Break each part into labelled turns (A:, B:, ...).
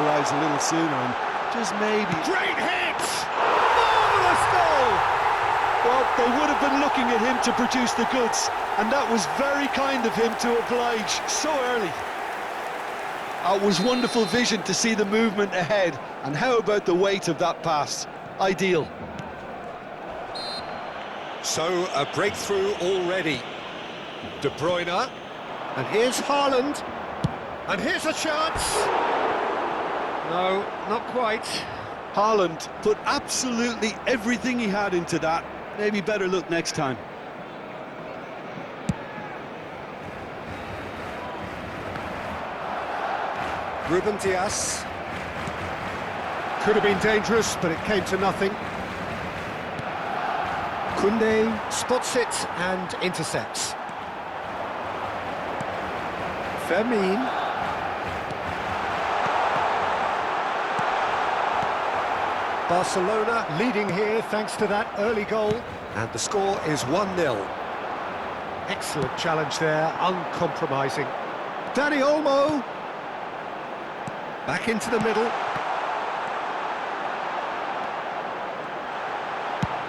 A: equalise a little sooner and just maybe...
B: Great hit! Marvellous goal!
A: Well, they would have been looking at him to produce the goods, and that was very kind of him to oblige so early. It was wonderful vision to see the movement ahead, and how about the weight of that pass? Ideal.
B: So, a breakthrough already. De Bruyne. And here's Haaland. And here's a chance. No, not quite.
A: Haaland put absolutely everything he had into that. Maybe better look next time.
B: Ruben Dias. Could have been dangerous, but it came to nothing. Koundé spots it and intercepts. Fermin. Barcelona leading here thanks to that early goal. And the score is 1-0. Excellent challenge there, uncompromising. Dani Olmo. Back into the middle.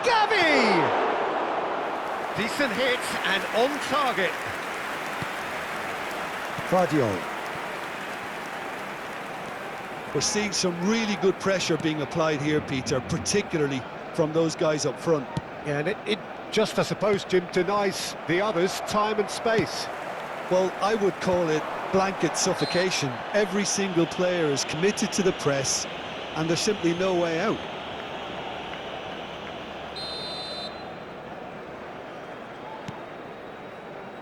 B: Gavi! Decent hit and on target.
A: Gvardiol. We're seeing some really good pressure being applied here, Peter, particularly from those guys up front.
B: Yeah, and it just, I suppose, Jim, denies the others time and space.
A: Well, I would call it blanket suffocation. Every single player is committed to the press, and there's simply no way out.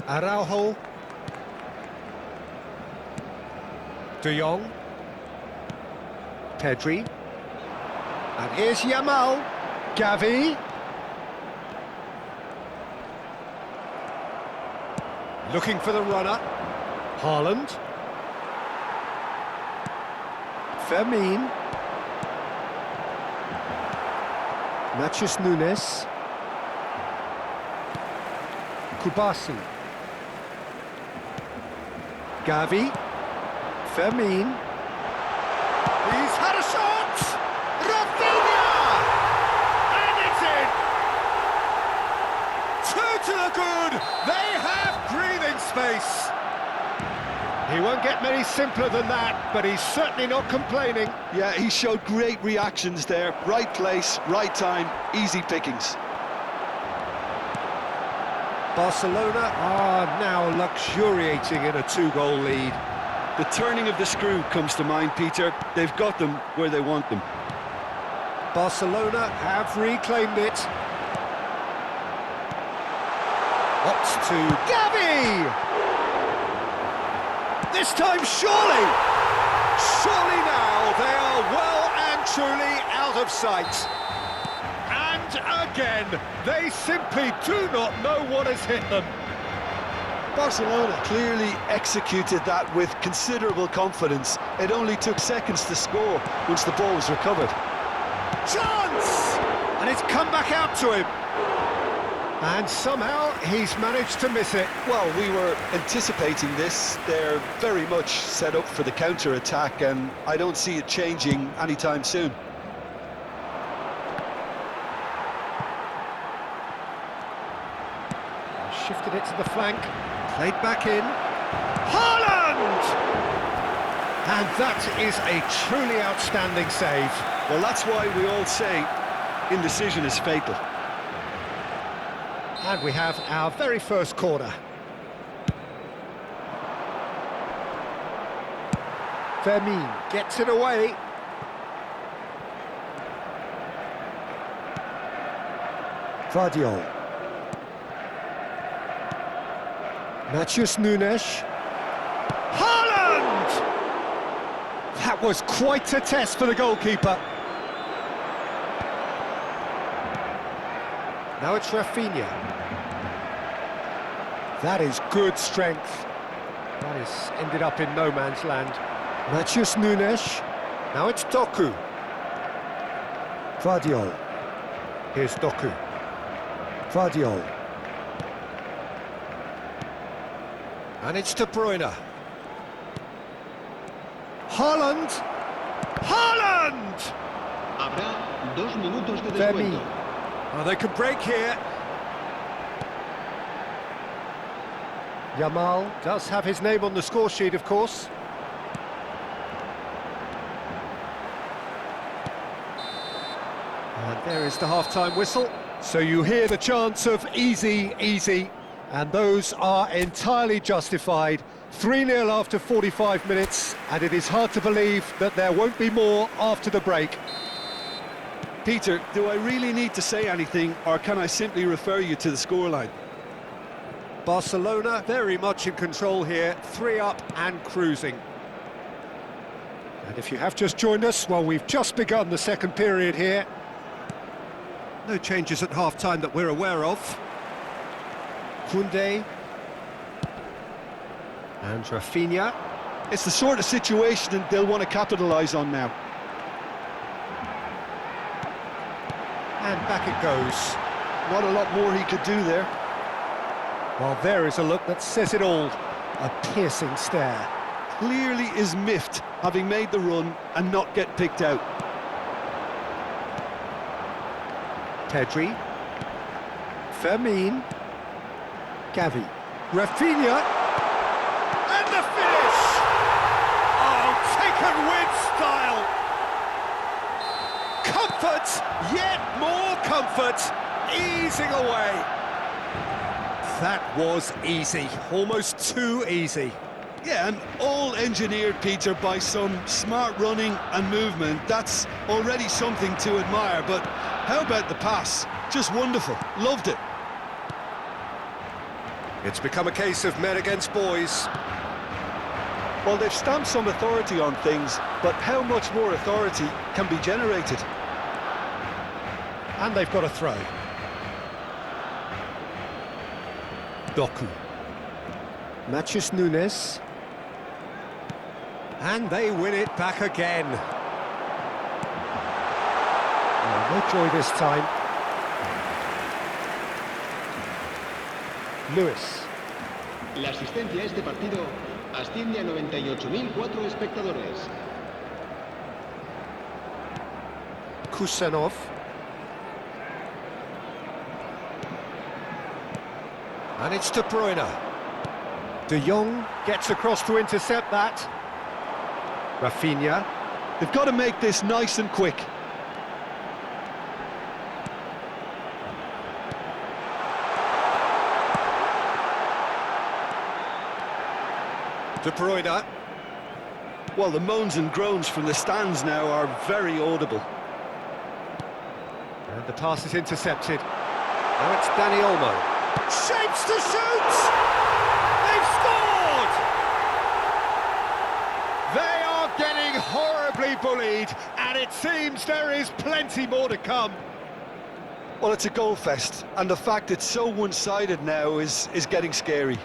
B: Araujo. De Jong. Pedri. And here's Yamal. Gavi. Looking for the runner. Haaland. Fermin. Matheus Nunes. Kubasi. Gavi. Fermin. He's had a shot! Rafinha! And it's in! Two to the good! They have breathing space! He won't get many simpler than that, but he's certainly not complaining.
A: Yeah, he showed great reactions there. Right place, right time, easy pickings.
B: Barcelona are now luxuriating in a two-goal lead.
A: The turning of the screw comes to mind, Peter. They've got them where they want them.
B: Barcelona have reclaimed it. Opts to Gavi! This time, surely! Surely now they are well and truly out of sight. And again, they simply do not know what has hit them.
A: Barcelona clearly executed that with considerable confidence. It only took seconds to score once the ball was recovered.
B: Chance! And it's come back out to him. And somehow he's managed to miss it.
A: Well, we were anticipating this. They're very much set up for the counter-attack, and I don't see it changing anytime soon.
B: Shifted it to the flank. Played back in. Haaland! And that is a truly outstanding save.
A: Well, that's why we all say indecision is fatal.
B: And we have our very first corner. Fermin gets it away. Gvardiol. Matheus Nunes. Haaland! That was quite a test for the goalkeeper. Now it's Rafinha. That is good strength. That has ended up in no man's land. Matheus Nunes. Now it's Doku. Gvardiol. Here's Doku. Gvardiol. And it's De Bruyne. Haaland. Haaland!
C: Habrá 2 minutos de
B: Fermi.
C: descuento.
B: Oh, they could break here. Yamal does have his name on the score sheet, of course. And there is the half-time whistle. So you hear the chants of easy, easy, and those are entirely justified. 3-0 after 45 minutes, and it is hard to believe that there won't be more after the break.
A: Peter, do I really need to say anything, or can I simply refer you to the scoreline?
B: Barcelona very much in control here, 3 up and cruising. And if you have just joined us, well, we've just begun the second period here. No changes at half-time that we're aware of. Koundé. And Rafinha.
A: It's the sort of situation they'll want to capitalise on now.
B: And back it goes.
A: Not a lot more he could do there.
B: Well, there is a look that says it all. A piercing stare.
A: Clearly is miffed, having made the run and not get picked out.
B: Pedri. Fermin. Gavi. Rafinha. And the finish! Oh, taken with style! Comfort, yet more comfort, easing away. That was easy, almost too easy.
A: Yeah, and all engineered, Peter, by some smart running and movement. That's already something to admire, but how about the pass? Just wonderful, loved it.
B: It's become a case of men against boys.
A: Well, they've stamped some authority on things, but how much more authority can be generated?
B: And they've got a throw. Doku. Matheus Nunes. And they win it back again. Oh, no joy this time. Lewis.
C: La asistencia a este partido asciende a 98.004 espectadores.
B: Kusanov. And it's De Bruyne. De Jong gets across to intercept that. Rafinha.
A: They've got to make this nice and quick.
B: De Bruyne.
A: Well, the moans and groans from the stands now are very audible.
B: And the pass is intercepted. Now it's Dani Olmo. Shapes to shoot! They've scored! They are getting horribly bullied, and it seems there is plenty more to come.
A: Well, it's a goal fest, and the fact it's so one-sided now is getting scary.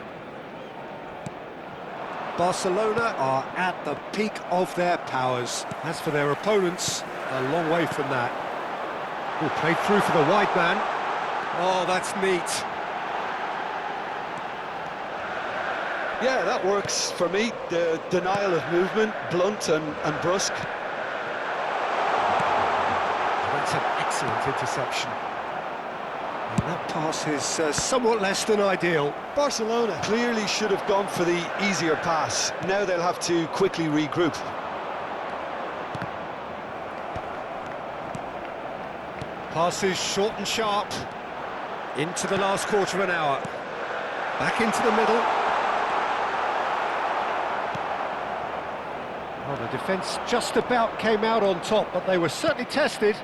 B: Barcelona are at the peak of their powers. As for their opponents, a long way from that. Oh, played through for the wide man. Oh, that's neat.
A: Yeah, that works for me. The denial of movement, blunt and brusque.
B: That's an excellent interception. And that pass is somewhat less than ideal.
A: Barcelona clearly should have gone for the easier pass. Now they'll have to quickly regroup.
B: Passes short and sharp. Into the last quarter of an hour. Back into the middle. Well, the defence just about came out on top, but they were certainly tested.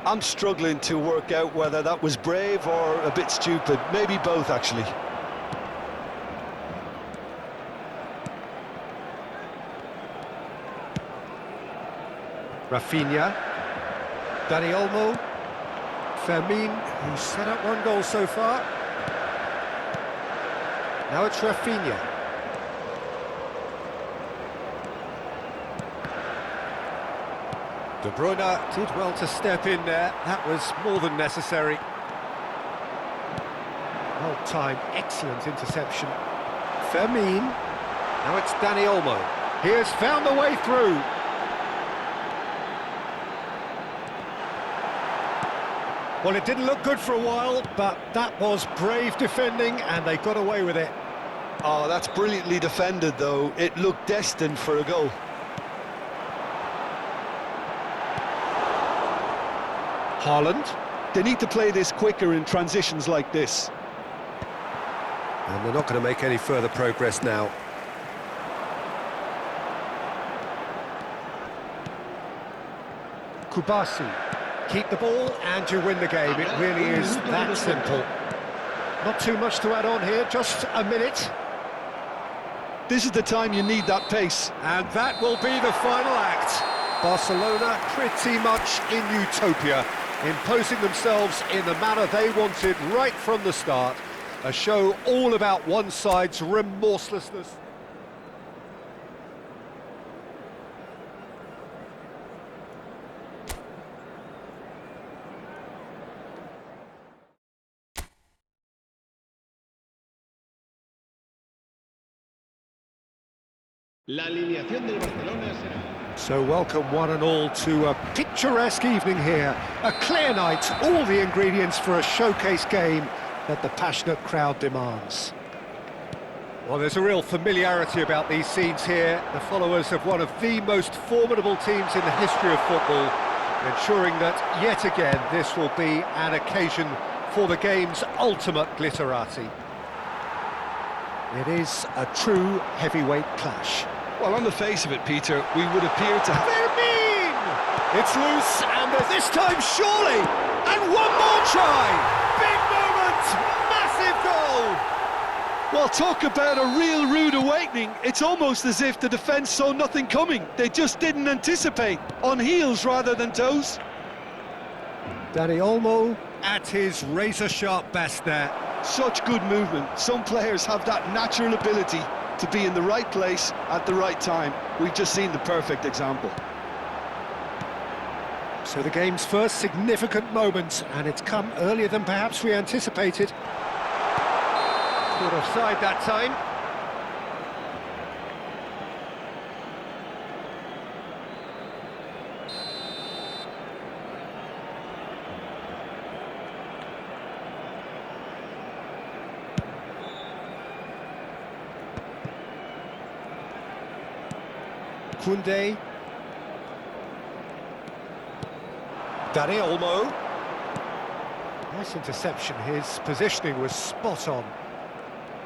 A: I'm struggling to work out whether that was brave or a bit stupid. Maybe both, actually.
B: Rafinha. Dani Olmo. Fermin, who's set up 1 goal so far. Now it's Rafinha. De Bruyne did well to step in there. That was more than necessary. Well timed, excellent interception. Fermin. Now it's Dani Olmo. He has found the way through. Well, it didn't look good for a while, but that was brave defending, and they got away with it.
A: Oh, that's brilliantly defended, though. It looked destined for a goal.
B: Haaland.
A: They need to play this quicker in transitions like this.
B: And they're not going to make any further progress now. Kubasi. Keep the ball and you win the game. It really is that simple. Not too much to add on here, just a minute.
A: This is the time you need that pace.
B: And that will be the final act. Barcelona pretty much in utopia, imposing themselves in the manner they wanted right from the start. A show all about one side's remorselessness.
C: La alineación del Barcelona será...
B: So welcome one and all to a picturesque evening here. A clear night, all the ingredients for a showcase game that the passionate crowd demands. Well, there's a real familiarity about these scenes here. The followers of one of the most formidable teams in the history of football, ensuring that yet again this will be an occasion for the game's ultimate glitterati. It is a true heavyweight clash.
A: Well, on the face of it, Peter, we would appear to have...
B: Vermin! It's loose, and this time surely! And one more try! Big moment! Massive goal!
A: Well, talk about a real rude awakening. It's almost as if the defence saw nothing coming. They just didn't anticipate. On heels rather than toes.
B: Dani Olmo at his razor-sharp best there.
A: Such good movement. Some players have that natural ability to be in the right place at the right time. We've just seen the perfect example.
B: So the game's first significant moment, and it's come earlier than perhaps we anticipated. Caught offside that time. Koundé. Dani Olmo. Nice interception, his positioning was spot on.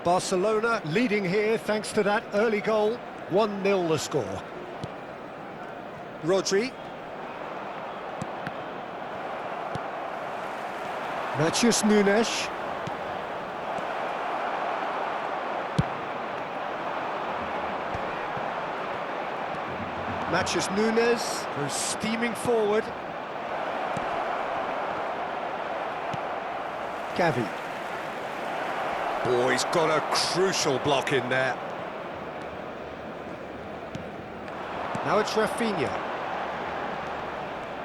B: Barcelona leading here thanks to that early goal. 1-0 the score. Rodri. Matheus Nunes. Matheus Nunes goes steaming forward. Gavi. Oh, he's got a crucial block in there. Now it's Rafinha.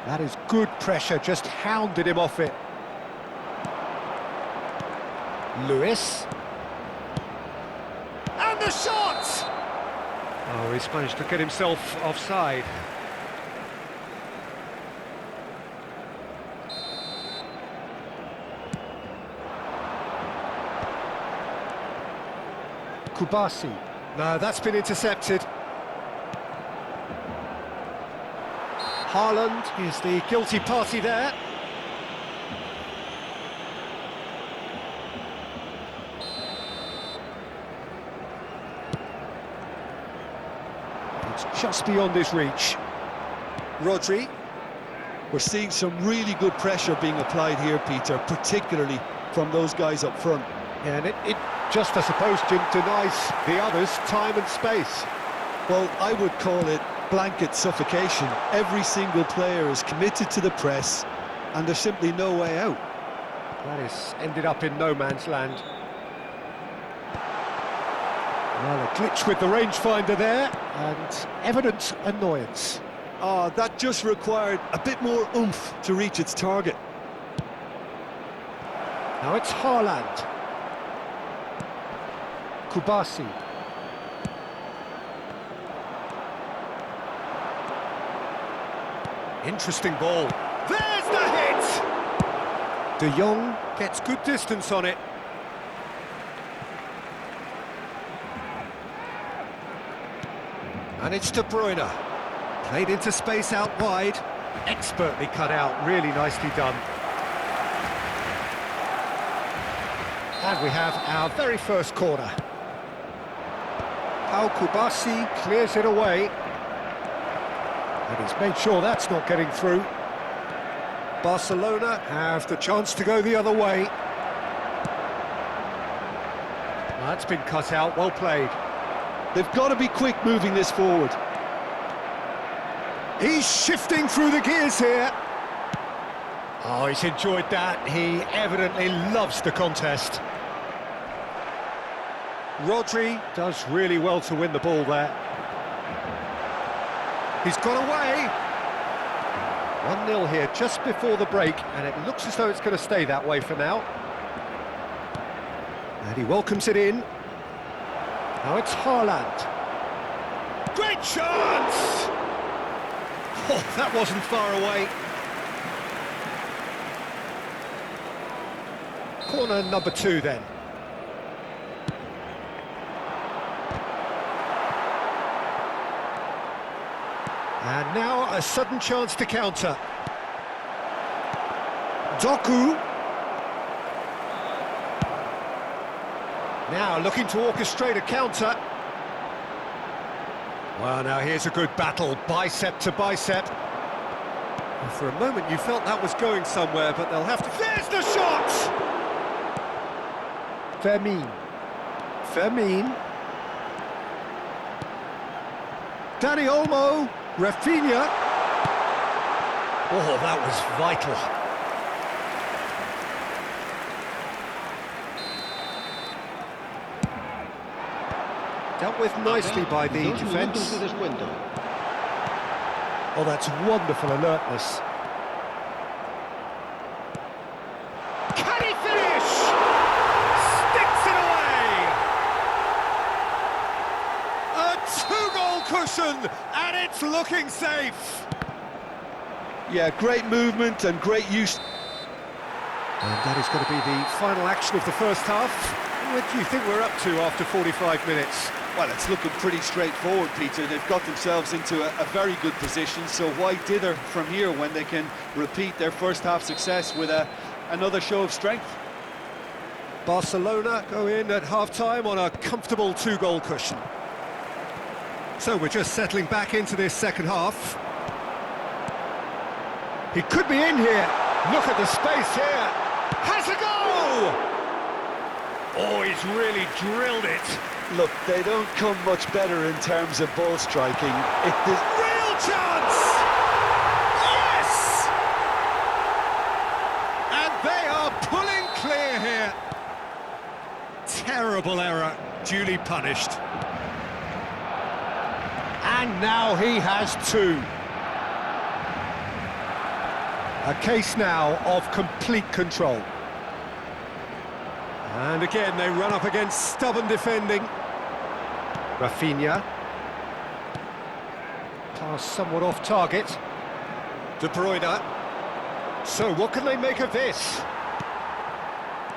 B: That is good pressure, just hounded him off it. Lewis. And the shot! Oh, he's managed to get himself offside. Kubasi. No, that's been intercepted. Haaland is the guilty party there. It's just beyond his reach. Rodri.
A: We're seeing some really good pressure being applied here, Peter, particularly from those guys up front.
B: Yeah, and it just, I suppose, denies the others time and space.
A: Well, I would call it blanket suffocation. Every single player is committed to the press, and there's simply no way out.
B: That is ended up in no man's land. Well, a glitch with the rangefinder there, and evident annoyance.
A: Oh, that just required a bit more oomph to reach its target.
B: Now it's Haaland. Kubasi. Interesting ball. There's the hit! De Jong gets good distance on it. And it's De Bruyne. Played into space out wide. Expertly cut out, really nicely done. And we have our very first corner. Al Kubasi clears it away. And he's made sure that's not getting through. Barcelona have the chance to go the other way. That's been cut out, well played.
A: They've got to be quick moving this forward.
B: He's shifting through the gears here. Oh, he's enjoyed that. He evidently loves the contest. Rodri does really well to win the ball there. He's got away. 1-0 here just before the break, and it looks as though it's going to stay that way for now. And he welcomes it in. Now it's Haaland. Great chance! Oh, that wasn't far away. Corner number 2 then. And now a sudden chance to counter. Doku. Now looking to orchestrate a counter. Well, now here's a good battle, bicep to bicep. And for a moment you felt that was going somewhere, but they'll have to... There's the shot! Fermin. Dani Olmo. Rafinha. Oh, that was vital. Dealt with nicely by the defence. Oh, that's wonderful alertness. Can he finish? Sticks it away! A 2-goal cushion, and it's looking safe.
A: Yeah, great movement and great use.
B: And that is going to be the final action of the first half. What do you think we're up to after 45 minutes?
A: Well, it's looking pretty straightforward, Peter. They've got themselves into a very good position, so why dither from here when they can repeat their first half success with another show of strength?
B: Barcelona go in at half-time on a comfortable 2-goal cushion. So we're just settling back into this second half. He could be in here. Look at the space here. Has a go! Oh, he's really drilled it.
A: Look, they don't come much better in terms of ball striking.
B: Real chance! Yes! And they are pulling clear here. Terrible error, duly punished. And now he has 2. A case now of complete control. And again, they run up against stubborn defending. Rafinha. Pass somewhat off target. De Bruyne. So what can they make of this?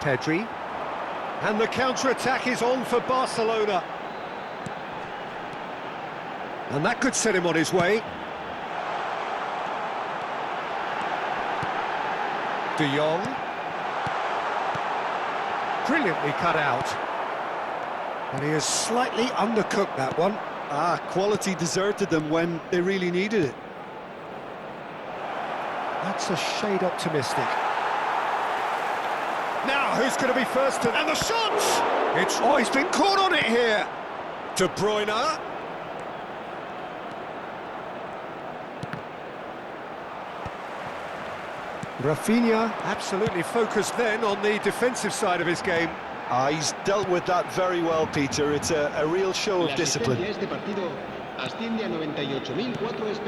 B: Pedri. And the counter-attack is on for Barcelona. And that could set him on his way. De Jong. Brilliantly cut out. And he has slightly undercooked that one.
A: Quality deserted them when they really needed it.
B: That's a shade optimistic. Now, who's going to be first? And the shot! He's been caught on it here. De Bruyne. Rafinha absolutely focused then on the defensive side of his game.
A: He's dealt with that very well, Peter. It's a real show of discipline.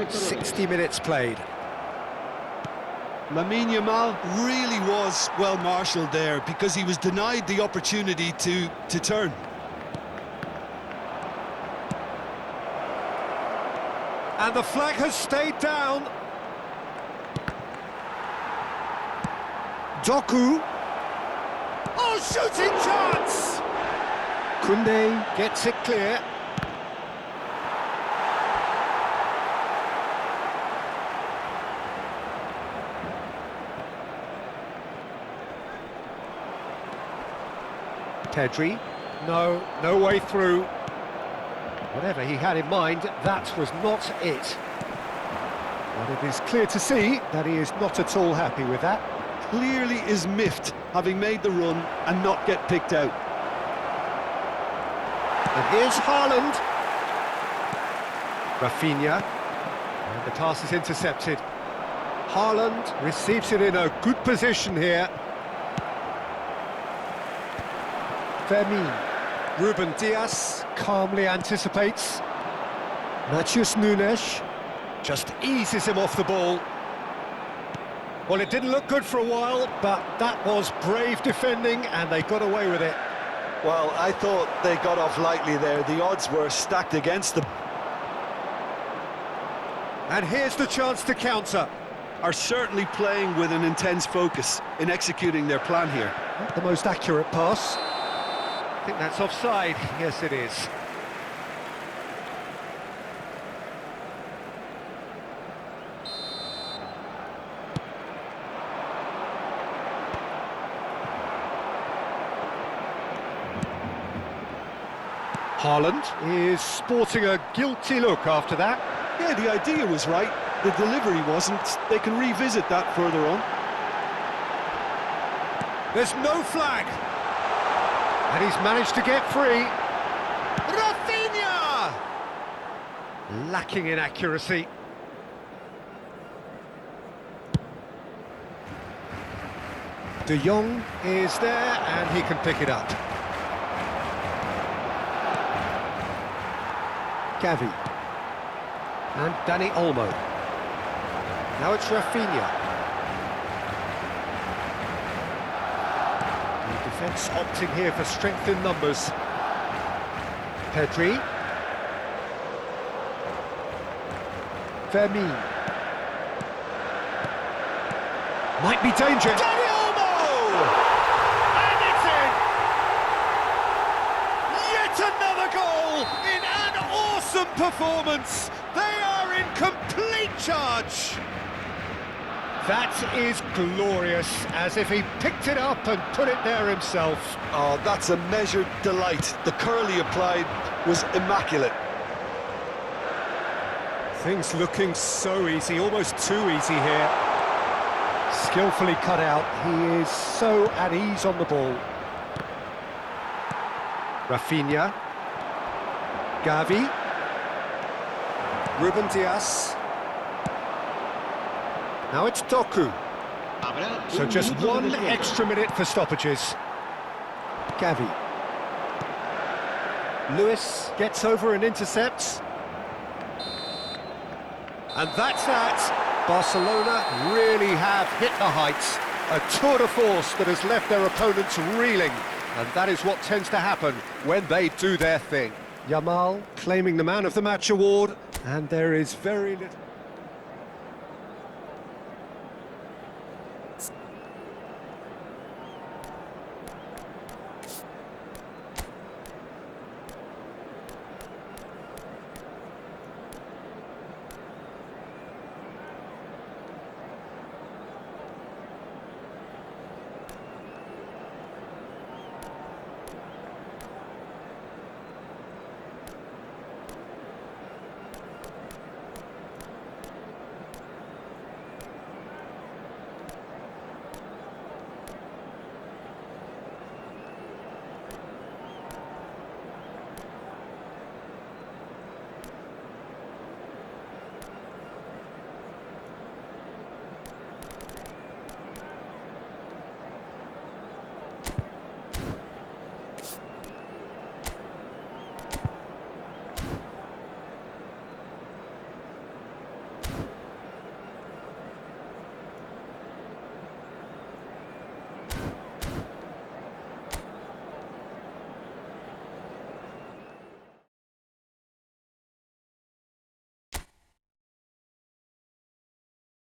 B: 60 minutes played.
A: Lamine Yamal really was well marshalled there because he was denied the opportunity to turn.
B: And the flag has stayed down. Doku. Oh, shooting chance! Koundé gets it clear. Pedri. No way through. Whatever he had in mind, that was not it. But it is clear to see that he is not at all happy with that.
A: Clearly is miffed, having made the run and not get picked out.
B: And here's Haaland. Rafinha. And the pass is intercepted. Haaland receives it in a good position here. Fermin. Ruben Dias calmly anticipates. Matheus Nunes just eases him off the ball. Well, it didn't look good for a while, but that was brave defending and they got away with it.
A: Well, I thought they got off lightly there. The odds were stacked against them.
B: And here's the chance to counter.
A: Are certainly playing with an intense focus in executing their plan here.
B: Not the most accurate pass. I think that's offside. Yes, it is. Haaland is sporting a guilty look after that.
A: Yeah, the idea was right. The delivery wasn't. They can revisit that further on.
B: There's no flag. And he's managed to get free. Rafinha! Lacking in accuracy. De Jong is there and he can pick it up. Gavi. And Dani Olmo. Now it's Rafinha. Defence opting here for strength in numbers. Pedri. Fermin. Might be danger. Dani Olmo! And it's in! Yet another goal in an awesome performance. They are in complete charge. That is glorious, as if he picked it up and put it there himself.
A: Oh, that's a measured delight. The curl he applied was immaculate.
B: Things looking so easy, almost too easy here. Skillfully cut out, he is so at ease on the ball. Rafinha. Gavi. Ruben Dias. Now it's Doku. So just one extra minute for stoppages. Gavi. Lewis gets over and intercepts. And that's that. Barcelona really have hit the heights. A tour de force that has left their opponents reeling. And that is what tends to happen when they do their thing. Yamal claiming the Man of the Match award. And there is very little...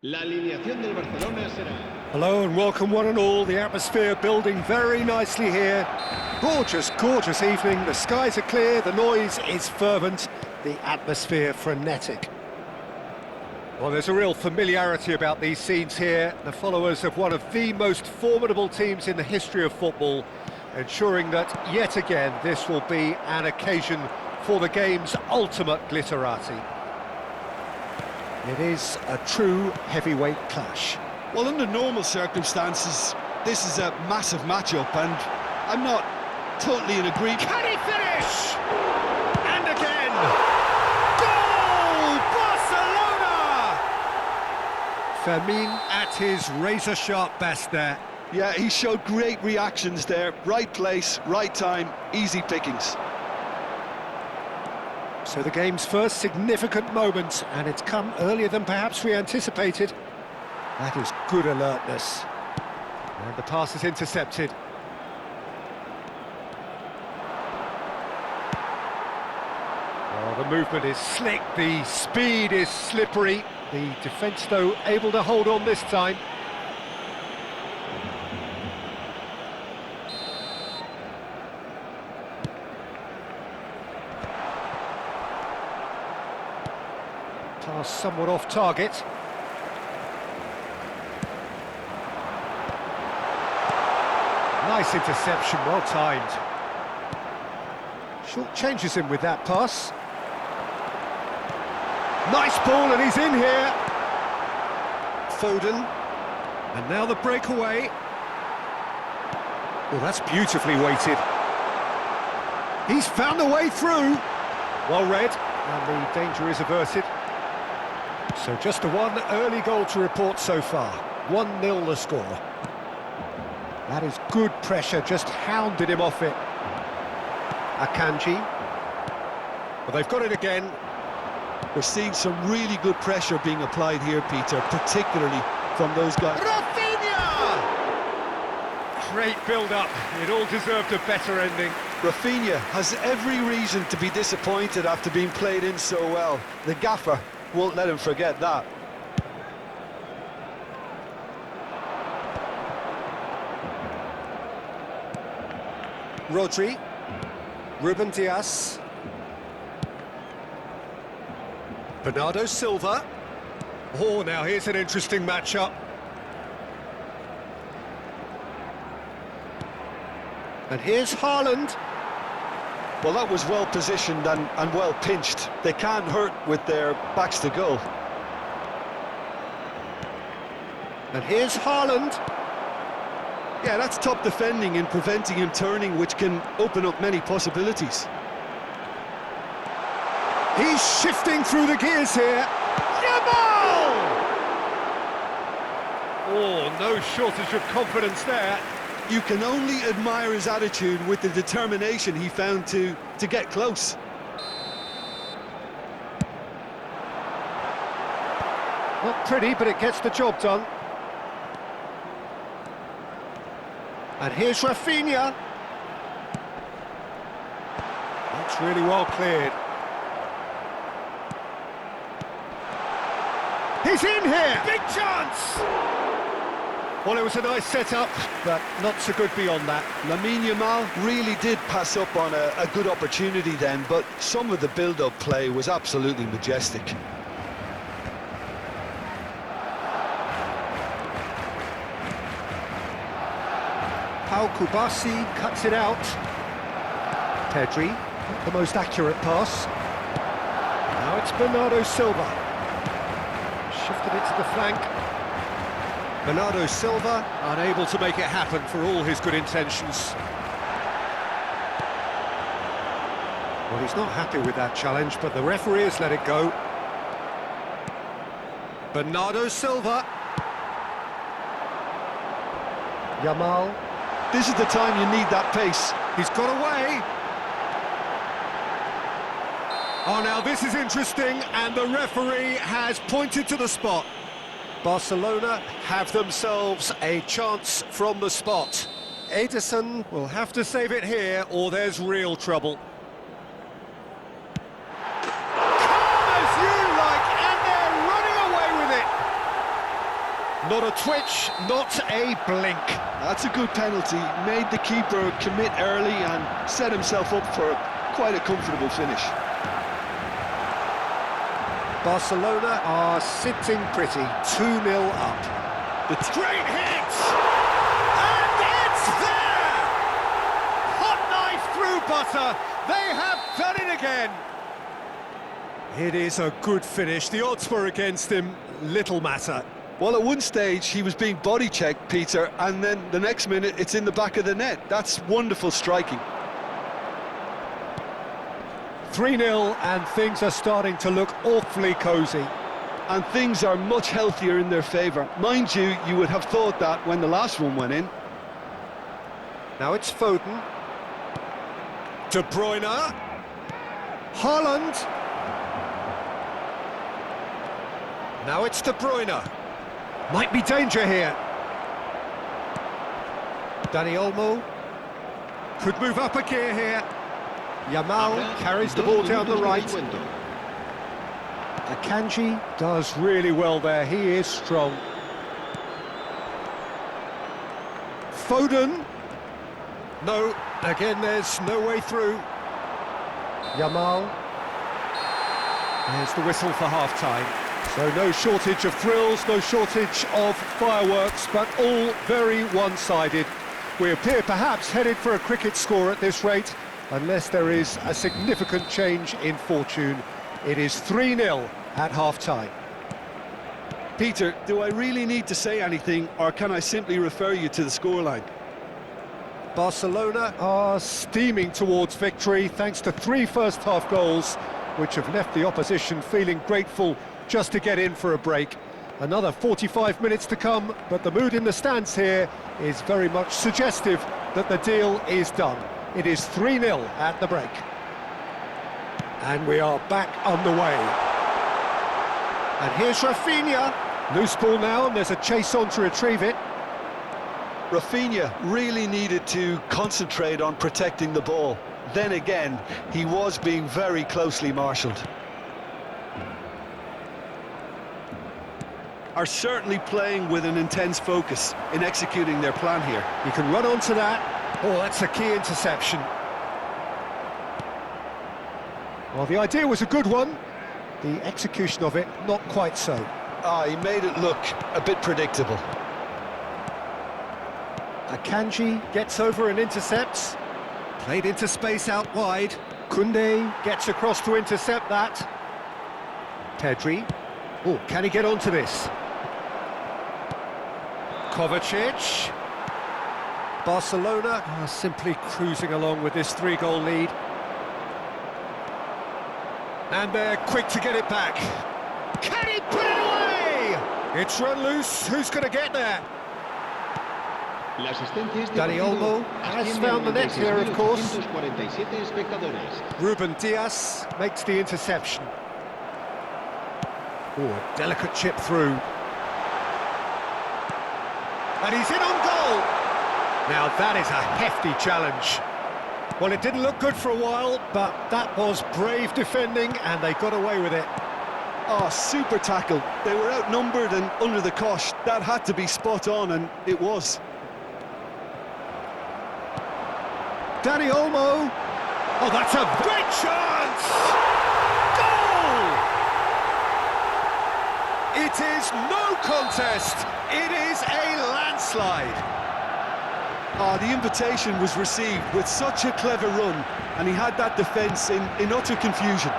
C: La alineación del Barcelona será
B: Hello and welcome one and all. The atmosphere building very nicely here. Gorgeous, gorgeous evening. The skies are clear, the noise is fervent, the atmosphere frenetic. Well, there's a real familiarity about these scenes here. The followers of one of the most formidable teams in the history of football, ensuring that, yet again, this will be an occasion for the game's ultimate glitterati. It is a true heavyweight clash.
A: Well, under normal circumstances, this is a massive matchup, and I'm not totally in agreement.
B: Can he finish? And again! Goal! Barcelona! Fermin at his razor-sharp best there.
A: Yeah, he showed great reactions there. Right place, right time, easy pickings.
B: So the game's first significant moment, and it's come earlier than perhaps we anticipated. That is good alertness. And the pass is intercepted. Oh, the movement is slick, the speed is slippery. The defence, though, able to hold on this time. Pass somewhat off target. Nice interception, well timed. Short changes him with that pass. Nice ball, and he's in here. Foden. And now the breakaway. Oh, that's beautifully weighted. He's found a way through. Well read, and the danger is averted. So just the one early goal to report so far. 1-0 the score. That is good pressure, just hounded him off it. Akanji. Well, they've got it again.
A: We're seeing some really good pressure being applied here, Peter, particularly from those guys.
B: Rafinha! Great build-up. It all deserved a better ending.
A: Rafinha has every reason to be disappointed after being played in so well. The gaffer won't let him forget that.
B: Rodri, Ruben Dias, Bernardo Silva. Oh, now here's an interesting matchup. And here's Haaland.
A: Well, that was well positioned and well pinched. They can't hurt with their backs to goal.
B: And here's Haaland.
A: Yeah, that's top defending and preventing him turning, which can open up many possibilities.
B: He's shifting through the gears here. Yamal! Oh, no shortage of confidence there.
A: You can only admire his attitude with the determination he found to get close.
B: Not pretty, but it gets the job done. And here's Rafinha. That's really well cleared. He's in here! Big chance! Well, it was a nice setup, but not so good beyond that.
A: Lamine Yamal really did pass up on a good opportunity then, but some of the build-up play was absolutely majestic.
B: Pau Kubasi cuts it out. Pedri, not the most accurate pass. Now it's Bernardo Silva. Shifted it to the flank. Bernardo Silva unable to make it happen for all his good intentions. Well, he's not happy with that challenge, but the referee has let it go. Bernardo Silva. Yamal.
A: This is the time you need that pace.
B: He's got away. Oh, now this is interesting, and the referee has pointed to the spot. Barcelona have themselves a chance from the spot. Ederson will have to save it here, or there's real trouble. Calm as you like, and they're running away with it. Not a twitch, not a blink.
A: That's a good penalty. Made the keeper commit early and set himself up for quite a comfortable finish.
B: Barcelona are sitting pretty, 2-0 up. The straight hit! And it's there! Hot knife through butter. They have done it again. It is a good finish. The odds were against him. Little matter.
A: Well, at one stage he was being body checked, Peter, and then the next minute it's in the back of the net. That's wonderful striking.
B: 3-0 and things are starting to look awfully cosy.
A: And things are much healthier in their favour. Mind you, you would have thought that when the last one went in.
B: Now it's Foden. De Bruyne. Haaland. Now it's De Bruyne. Might be danger here. Dani Olmo. Could move up a gear here. Yamal carries the ball down the right. Akanji does really well there, he is strong. Foden. No, again there's no way through. Yamal. There's the whistle for half-time. So no shortage of thrills, no shortage of fireworks, but all very one-sided. We appear perhaps headed for a cricket score at this rate, unless there is a significant change in fortune. It is 3-0 at half-time.
A: Peter, do I really need to say anything, or can I simply refer you to the scoreline?
B: Barcelona are steaming towards victory thanks to 3 first-half goals, which have left the opposition feeling grateful just to get in for a break. Another 45 minutes to come, but the mood in the stands here is very much suggestive that the deal is done. It is 3-0 at the break. And we are back underway. And here's Rafinha. Loose ball now, and there's a chase on to retrieve it.
A: Rafinha really needed to concentrate on protecting the ball. Then again, he was being very closely marshalled. Are certainly playing with an intense focus in executing their plan here.
B: You can run onto that. Oh, that's a key interception. Well, the idea was a good one. The execution of it, not quite so.
A: He made it look a bit predictable.
B: Akanji gets over and intercepts. Played into space out wide. Koundé gets across to intercept that. Pedri. Oh, can he get onto this? Kovacic. Barcelona are simply cruising along with this 3-goal lead. And they're quick to get it back. Can he put it away? It's run loose. Who's going to get there? Dani Olmo has found the net here, of course. Ruben Dias makes the interception. Oh, a delicate chip through. And he's in on goal! Now that is a hefty challenge. Well, it didn't look good for a while, but that was brave defending and they got away with it.
A: Oh, super tackle. They were outnumbered and under the cosh. That had to be spot on, and it was.
B: Dani Olmo. Oh, that's a great chance! Goal! It is no contest. It is a landslide.
A: The invitation was received with such a clever run, and he had that defence in utter confusion.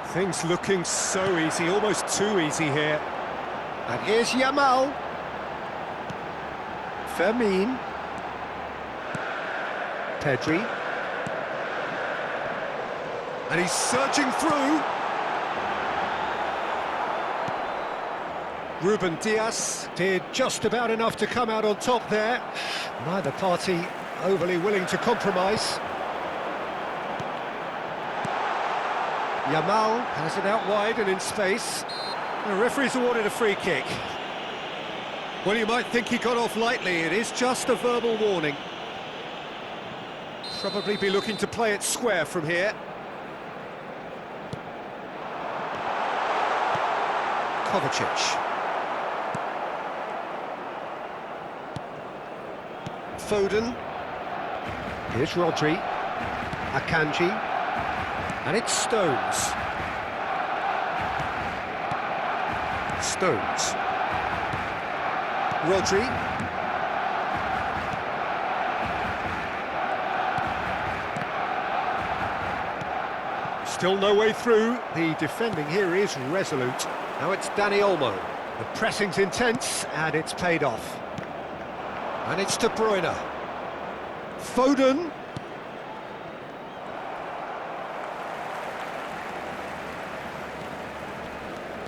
B: Things looking so easy, almost too easy here. And here's Yamal. Fermin. Pedri. And he's surging through. Ruben Dias did just about enough to come out on top there. Neither party overly willing to compromise. Yamal has it out wide and in space. The referee's awarded a free kick. Well, you might think he got off lightly. It is just a verbal warning. Probably be looking to play it square from here. Kovacic. Foden. Here's Rodri. Akanji. And it's Stones. Stones. Rodri. Still no way through. The defending here is resolute. Now it's Dani Olmo. The pressing's intense, and it's paid off. And it's De Bruyne. Foden.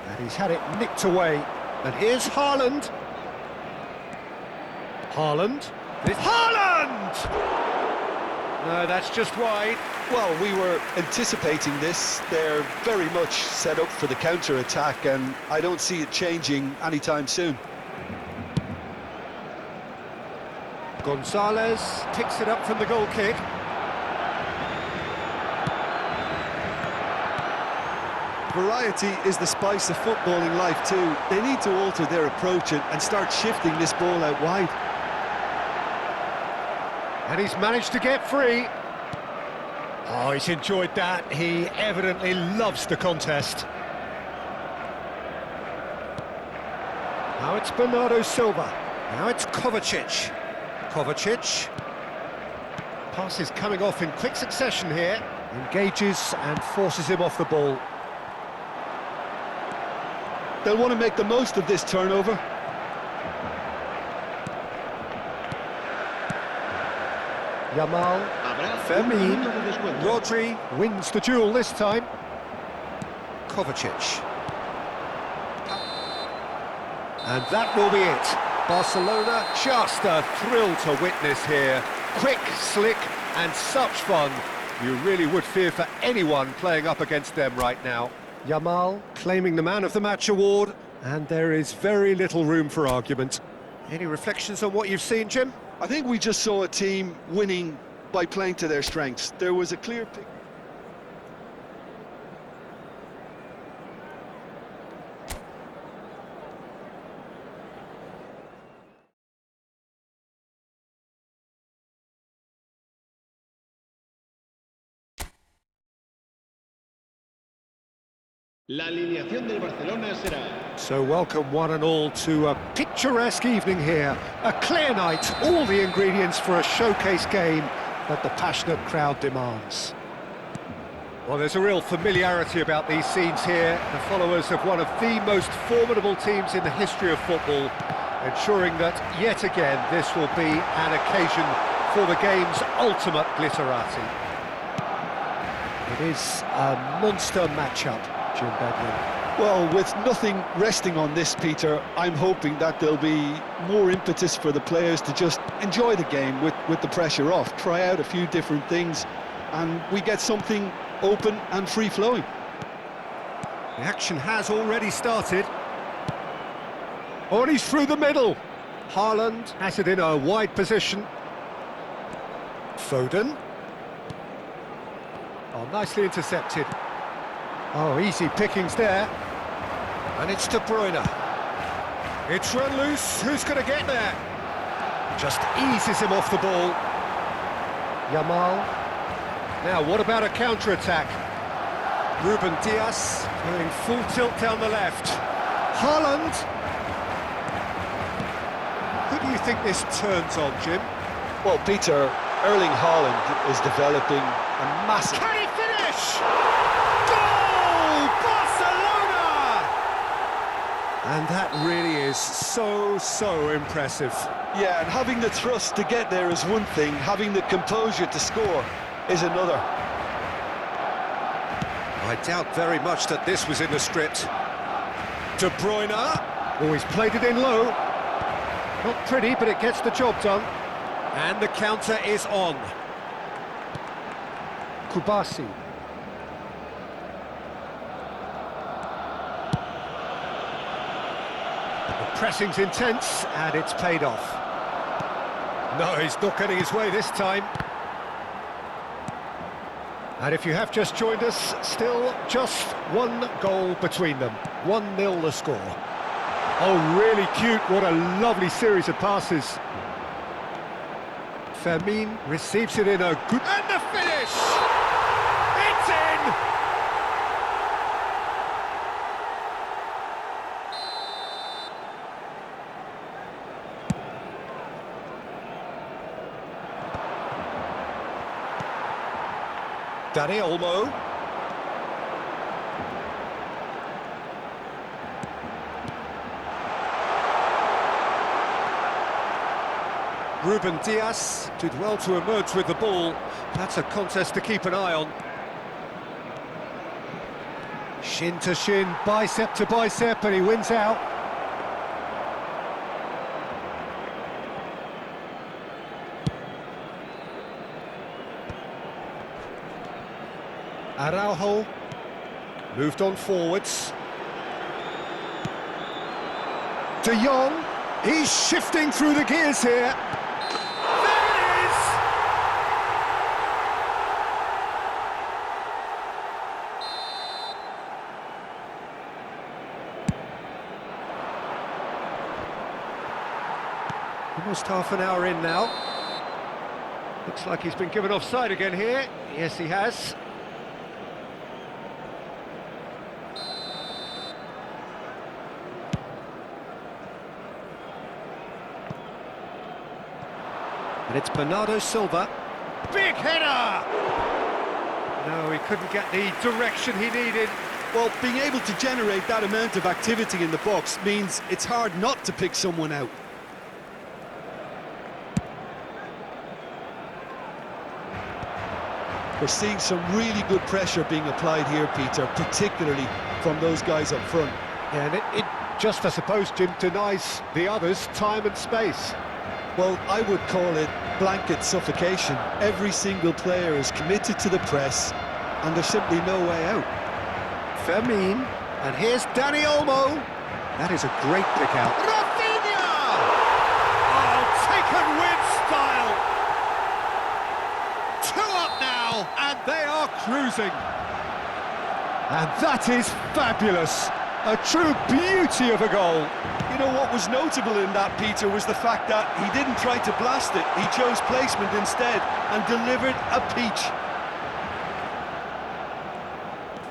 B: And he's had it nicked away. And here's Haaland. Haaland. It's Haaland! No, that's just wide.
A: Well, we were anticipating this. They're very much set up for the counter-attack, and I don't see it changing anytime soon.
B: Gonzalez picks it up from the goal kick.
A: Variety is the spice of footballing life too. They need to alter their approach and start shifting this ball out wide.
B: And he's managed to get free. Oh, he's enjoyed that. He evidently loves the contest. Now it's Bernardo Silva. Now it's Kovacic. Kovacic. Pass is coming off in quick succession here. Engages and forces him off the ball.
A: They'll want to make the most of this turnover.
B: Yamal, Fermin, Rodri wins the duel this time. Kovacic. And that will be it. Barcelona, just a thrill to witness here. Quick, slick, and such fun. You really would fear for anyone playing up against them right now. Yamal claiming the Man of the Match award, and there is very little room for argument. Any reflections on what you've seen, Jim?
A: I think we just saw a team winning by playing to their strengths. There was a clear picture.
C: La alineación del Barcelona será...
B: So welcome one and all to a picturesque evening here. A clear night, all the ingredients for a showcase game that the passionate crowd demands. Well, there's a real familiarity about these scenes here. The followers of one of the most formidable teams in the history of football, ensuring that, yet again, this will be an occasion for the game's ultimate glitterati. It is a monster matchup, Jim Beglin.
A: Well, with nothing resting on this, Peter, I'm hoping that there'll be more impetus for the players to just enjoy the game with the pressure off, try out a few different things, and we get something open and free-flowing.
B: The action has already started. Oh, and he's through the middle. Haaland has it in a wide position. Foden. Oh, nicely intercepted. Oh, easy pickings there. And it's De Bruyne. It's run loose. Who's going to get there? Just eases him off the ball. Yamal. Now, what about a counter-attack? Ruben Dias going full tilt down the left. Haaland. Who do you think this turns on, Jim?
A: Well, Peter, Erling Haaland is developing a massive...
B: Can he finish? Goal! Barcelona! And that really is so impressive.
A: Yeah, and having the thrust to get there is one thing, having the composure to score is another.
B: I doubt very much that this was in the script. De Bruyne. Oh, he's played it in low. Not pretty, but it gets the job done. And the counter is on. Kubasi. The pressing's intense, and it's paid off. No, he's not getting his way this time. And if you have just joined us, still just one goal between them. 1-0 the score. Oh, really cute. What a lovely series of passes. Fermin receives it in a good... And the finish! It's in! Dani Olmo. Ruben Dias did well to emerge with the ball. That's a contest to keep an eye on. Shin to shin, bicep to bicep, and he wins out. Araujo moved on forwards. De Jong, he's shifting through the gears here. There it is! Almost half an hour in now. Looks like he's been given offside again here. Yes, he has. And it's Bernardo Silva. Big header! No, he couldn't get the direction he needed.
A: Well, being able to generate that amount of activity in the box means it's hard not to pick someone out. We're seeing some really good pressure being applied here, Peter, particularly from those guys up front.
B: Yeah, and it just, I suppose, Jim, denies the others time and space.
A: Well, I would call it blanket suffocation. Every single player is committed to the press, and there's simply no way out.
B: Fermin, and here's Dani Olmo. That is a great pick out. Rafinha! Oh, taken with style. 2 up now, and they are cruising. And that is fabulous. A true beauty of a goal.
A: You know what was notable in that, Peter, was the fact that he didn't try to blast it. He chose placement instead and delivered a peach.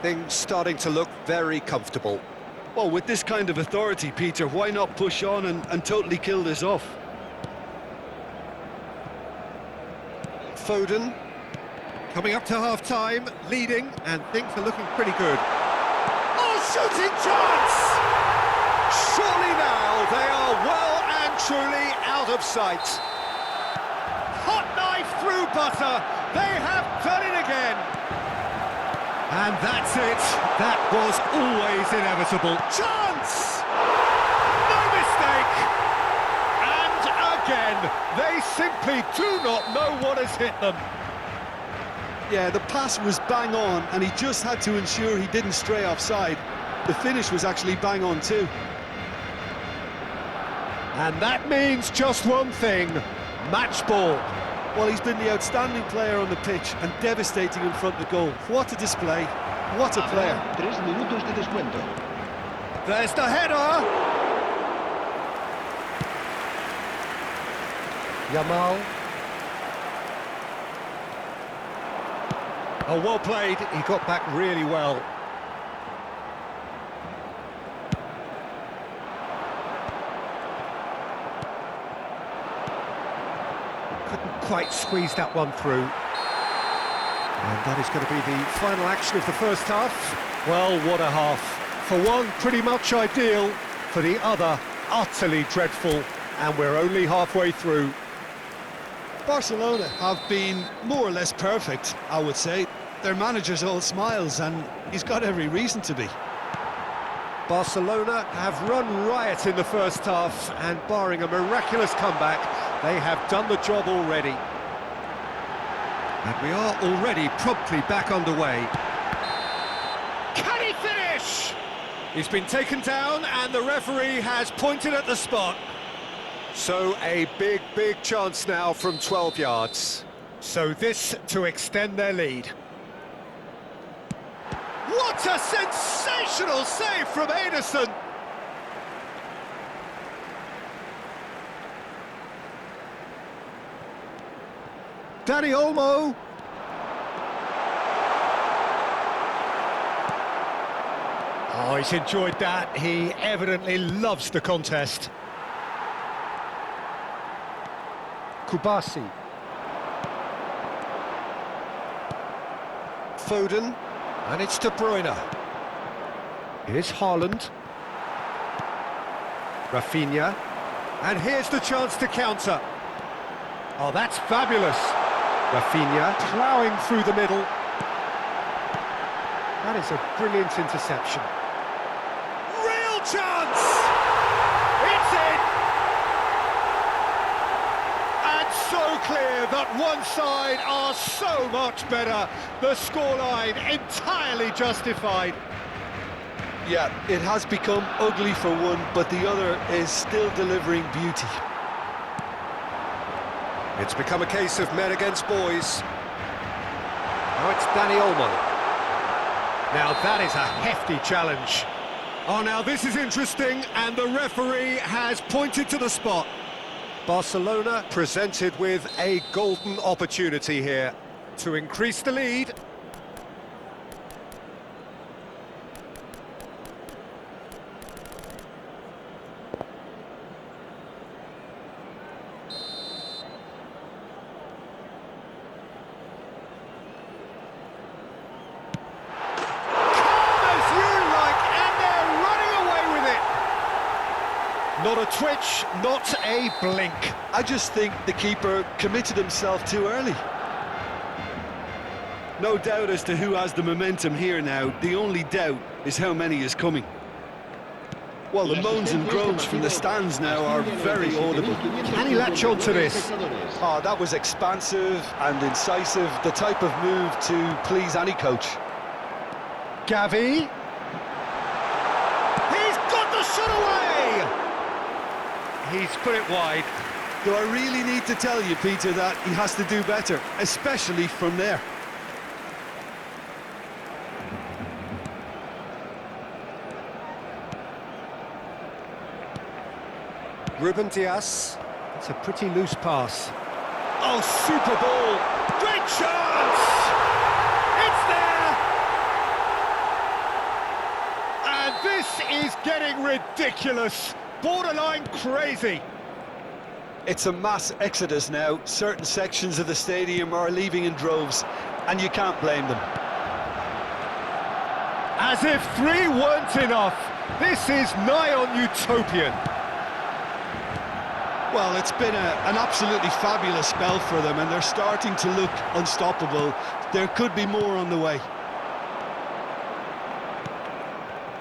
B: Things starting to look very comfortable.
A: Well, with this kind of authority, Peter, why not push on and totally kill this off?
B: Foden coming up to half-time, leading, and things are looking pretty good. Oh, shooting chance! Surely now they are well and truly out of sight. Hot knife through butter. They have done it again. And that's it. That was always inevitable. Chance! No mistake! And again, they simply do not know what has hit them.
A: Yeah, the pass was bang on, and he just had to ensure he didn't stray offside. The finish was actually bang on too.
B: And that means just one thing, match ball.
A: Well, he's been the outstanding player on the pitch and devastating in front of the goal. What a display, what a player.
C: 3 minutos de descuento.
B: There's the header! Yamal. Oh, well played, he got back really well. Quite squeezed that one through. And that is going to be the final action of the first half. Well, what a half. For one, pretty much ideal. For the other, utterly dreadful. And we're only halfway through.
A: Barcelona have been more or less perfect, I would say. Their manager's all smiles, and he's got every reason to be.
B: Barcelona have run riot in the first half, and barring a miraculous comeback, they have done the job already. And we are already promptly back underway. Can he finish? He's been taken down, and the referee has pointed at the spot. So a big, big chance now from 12 yards. So this to extend their lead. What a sensational save from Ederson! Dani Olmo. Oh, he's enjoyed that. He evidently loves the contest. Kubasi. Foden. And it's De Bruyne. Here's Haaland. Rafinha. And here's the chance to counter. Oh, that's fabulous. Rafinha ploughing through the middle. That is a brilliant interception. Real chance! It's in! And so clear that one side are so much better. The scoreline entirely justified.
A: Yeah, it has become ugly for one, but the other is still delivering beauty.
B: It's become a case of men against boys. Now it's Dani Olmo. Now that is a hefty challenge. Oh, now this is interesting, and the referee has pointed to the spot. Barcelona presented with a golden opportunity here to increase the lead. Not a twitch, not a blink.
A: I just think the keeper committed himself too early. No doubt as to who has the momentum here now. The only doubt is how many is coming. Well, the moans and groans from the stands now are very audible.
B: Can he latch on to this?
A: Oh, that was expansive and incisive, the type of move to please any coach.
B: Gavi. He's got the shot away! He's put it wide.
A: Do I really need to tell you, Peter, that he has to do better, especially from there?
B: Ruben Dias. It's a pretty loose pass. Oh, super ball! Great chance! It's there! And this is getting ridiculous. Borderline crazy.
A: It's a mass exodus now. Certain sections of the stadium are leaving in droves, and you can't blame them.
B: As if 3 weren't enough. This is nigh on utopian.
A: Well, it's been an absolutely fabulous spell for them, and they're starting to look unstoppable. There could be more on the way.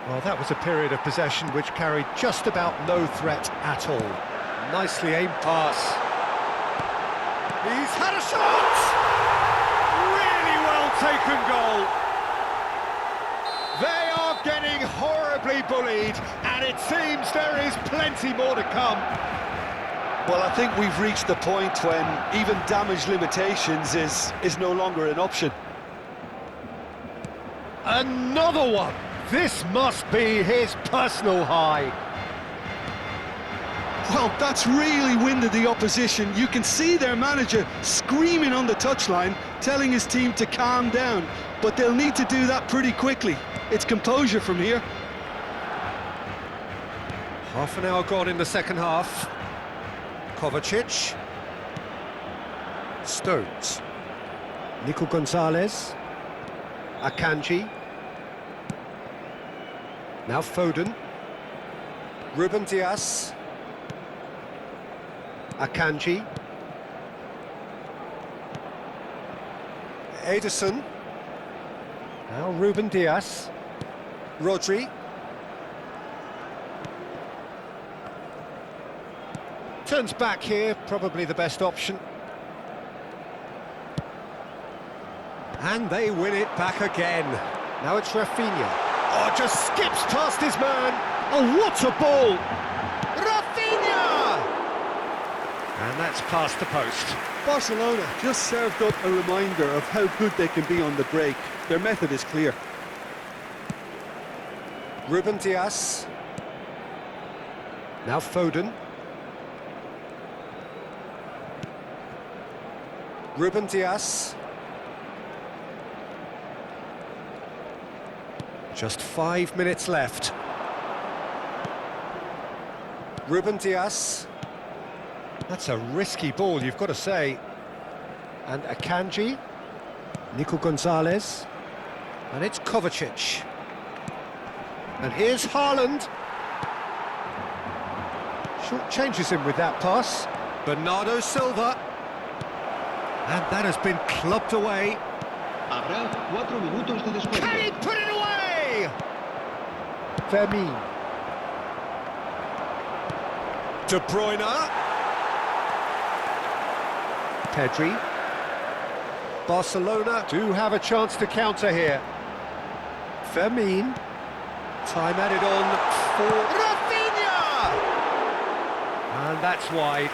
B: Well, that was a period of possession which carried just about no threat at all. Nicely aimed pass. He's had a shot! Really well taken goal. They are getting horribly bullied, and it seems there is plenty more to come.
A: Well, I think we've reached the point when even damage limitations is no longer an option.
B: Another one! This must be his personal high.
A: Well, that's really winded the opposition. You can see their manager screaming on the touchline, telling his team to calm down. But they'll need to do that pretty quickly. It's composure from here.
B: Half an hour gone in the second half. Kovacic. Stones. Nico Gonzalez. Akanji. Now Foden. Ruben Dias. Akanji. Ederson. Now Ruben Dias. Rodri. Turns back here, probably the best option. And they win it back again. Now it's Rafinha. Oh, just skips past his man. Oh, what a ball! Rafinha! And that's past the post.
A: Barcelona just served up a reminder of how good they can be on the break. Their method is clear.
B: Ruben Dias. Now Foden. Ruben Dias. Just 5 minutes left. Ruben Dias. That's a risky ball, you've got to say. And Akanji. Nico Gonzalez. And it's Kovacic. And here's Haaland. Short changes him with that pass. Bernardo Silva. And that has been clubbed away.
C: Habrá 4 minutos de descuento.
B: Can he put it away? Fermin. De Bruyne. Pedri. Barcelona do have a chance to counter here. Fermin. Time added on for Rafinha! And that's wide.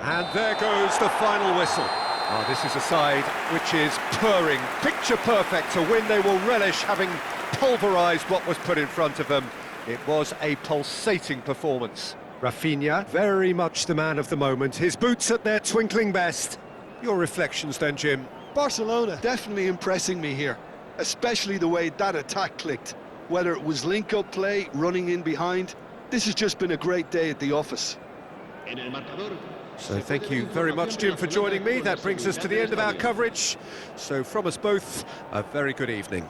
B: And there goes the final whistle. Oh, this is a side which is purring, picture perfect. A win they will relish, having pulverised what was put in front of them. It was a pulsating performance. Rafinha, very much the man of the moment. His boots at their twinkling best. Your reflections then, Jim?
A: Barcelona definitely impressing me here, especially the way that attack clicked. Whether it was link-up play, running in behind, this has just been a great day at the office.
C: En el marcador.
B: So thank you very much, Jim, for joining me. That brings us to the end of our coverage. So from us both, a very good evening.